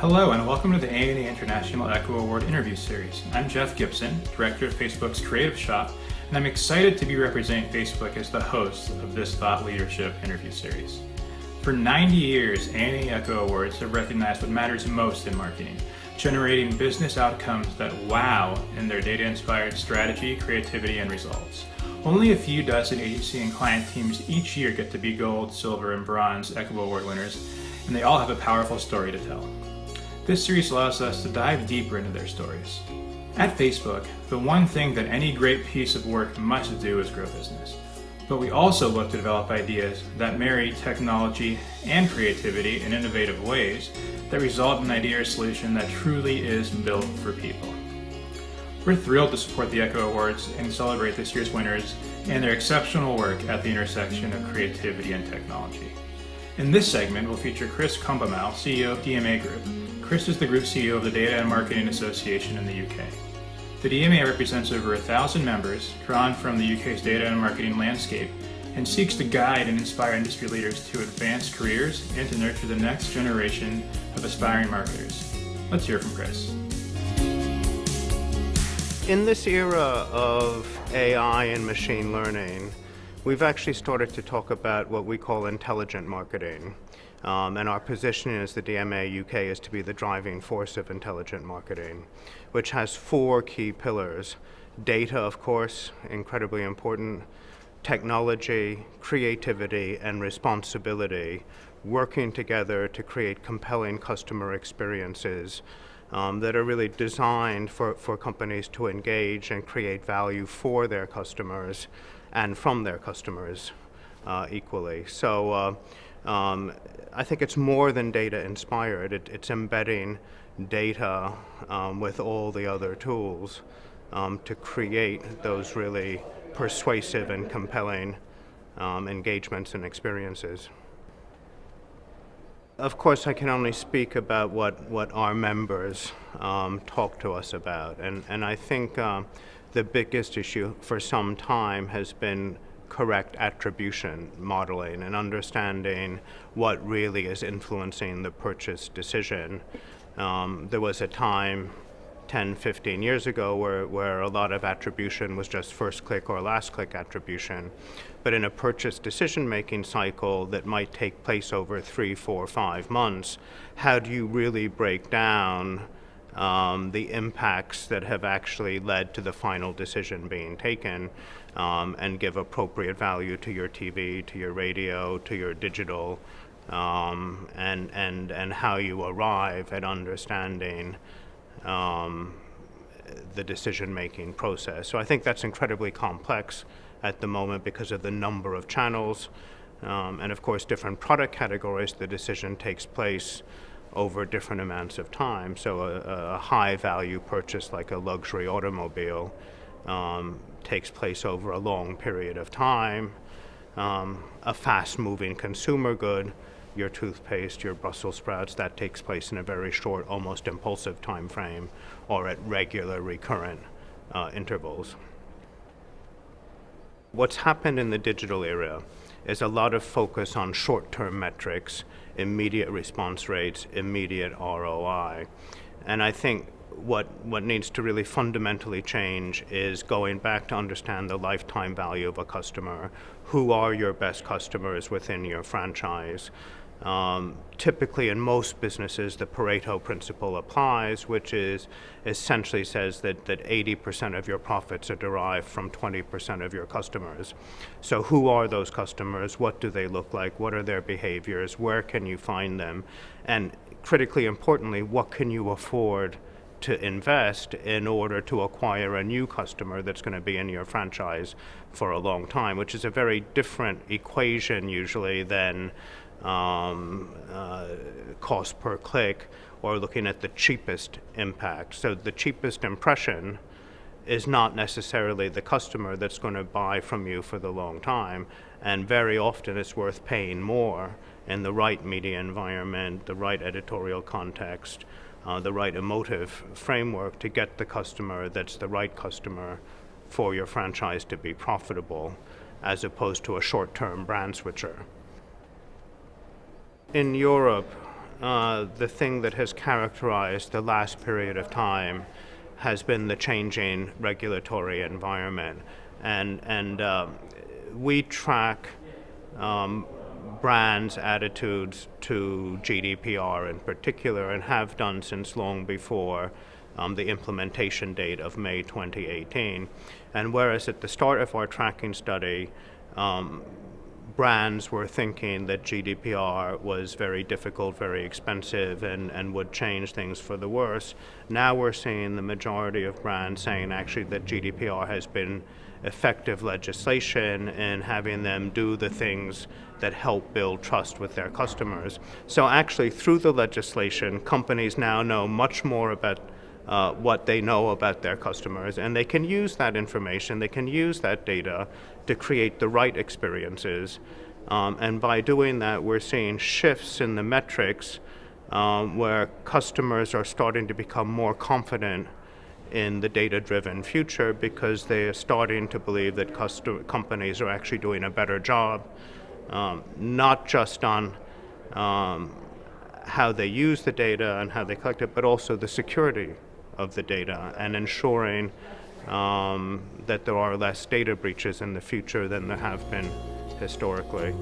Hello and welcome to the A&A International Echo Award interview series. I'm Jeff Gibson, director of Facebook's Creative Shop, and I'm excited to be representing Facebook as the host of this thought leadership interview series. For 90 years, A&A Echo Awards have recognized what matters most in marketing, generating business outcomes that wow in their data-inspired strategy, creativity, and results. Only a few dozen agency and client teams each year get to be gold, silver, and bronze Echo Award winners, and they all have a powerful story to tell. This series allows us to dive deeper into their stories. At Facebook, the one thing that any great piece of work must do is grow business. But we also look to develop ideas that marry technology and creativity in innovative ways that result in an idea or solution that truly is built for people. We're thrilled to support the Echo Awards and celebrate this year's winners and their exceptional work at the intersection of creativity and technology. In this segment, we'll feature Chris Combemale, CEO of DMA Group. Chris is the Group CEO of the Data and Marketing Association in the UK. The DMA represents over 1,000 members, drawn from the UK's data and marketing landscape, and seeks to guide and inspire industry leaders to advance careers and to nurture the next generation of aspiring marketers. Let's hear from Chris. In this era of AI and machine learning, we've actually started to talk about what we call intelligent marketing. And our position as the DMA UK is to be the driving force of intelligent marketing, which has four key pillars. Data, of course, incredibly important. Technology, creativity, and responsibility, working together to create compelling customer experiences that are really designed for companies to engage and create value for their customers and from their customers equally. So I think it's more than data inspired. It's embedding data with all the other tools to create those really persuasive and compelling engagements and experiences. Of course, I can only speak about what our members talk to us about. And I think the biggest issue for some time has been correct attribution modeling and understanding what really is influencing the purchase decision. There was a time 10, 15 years ago where a lot of attribution was just first click or last click attribution. But in a purchase decision-making cycle that might take place over 3, 4, 5 months, how do you really break down the impacts that have actually led to the final decision being taken and give appropriate value to your TV, to your radio, to your digital, and how you arrive at understanding the decision-making process. So I think that's incredibly complex at the moment because of the number of channels and of course different product categories. The decision takes place over different amounts of time. So a high-value purchase like a luxury automobile takes place over a long period of time. A fast-moving consumer good, your toothpaste, your Brussels sprouts, that takes place in a very short, almost impulsive time frame or at regular, recurrent intervals. What's happened in the digital era is a lot of focus on short-term metrics, immediate response rates, immediate ROI. And I think what needs to really fundamentally change is going back to understand the lifetime value of a customer. Who are your best customers within your franchise? Typically in most businesses, the Pareto principle applies, which is essentially says that 80% of your profits are derived from 20% of your customers. So who are those customers? What do they look like? What are their behaviors? Where can you find them? And critically importantly, what can you afford to invest in order to acquire a new customer that's going to be in your franchise for a long time, which is a very different equation usually than cost per click or looking at the cheapest impact. So the cheapest impression is not necessarily the customer that's going to buy from you for the long time, and very often it's worth paying more in the right media environment, the right editorial context, the right emotive framework to get the customer that's the right customer for your franchise to be profitable, as opposed to a short-term brand switcher. In Europe, the thing that has characterized the last period of time has been the changing regulatory environment. And we track brands' attitudes to GDPR in particular, and have done since long before the implementation date of May 2018. And whereas at the start of our tracking study, brands were thinking that GDPR was very difficult, very expensive, and would change things for the worse, now we're seeing the majority of brands saying actually that GDPR has been effective legislation in having them do the things that help build trust with their customers. So actually, through the legislation, companies now know much more about what they know about their customers, and they can use that information, they can use that data to create the right experiences. And by doing that, we're seeing shifts in the metrics where customers are starting to become more confident in the data-driven future, because they are starting to believe that companies are actually doing a better job, not just on how they use the data and how they collect it, but also the security of the data, and ensuring that there are less data breaches in the future than there have been historically.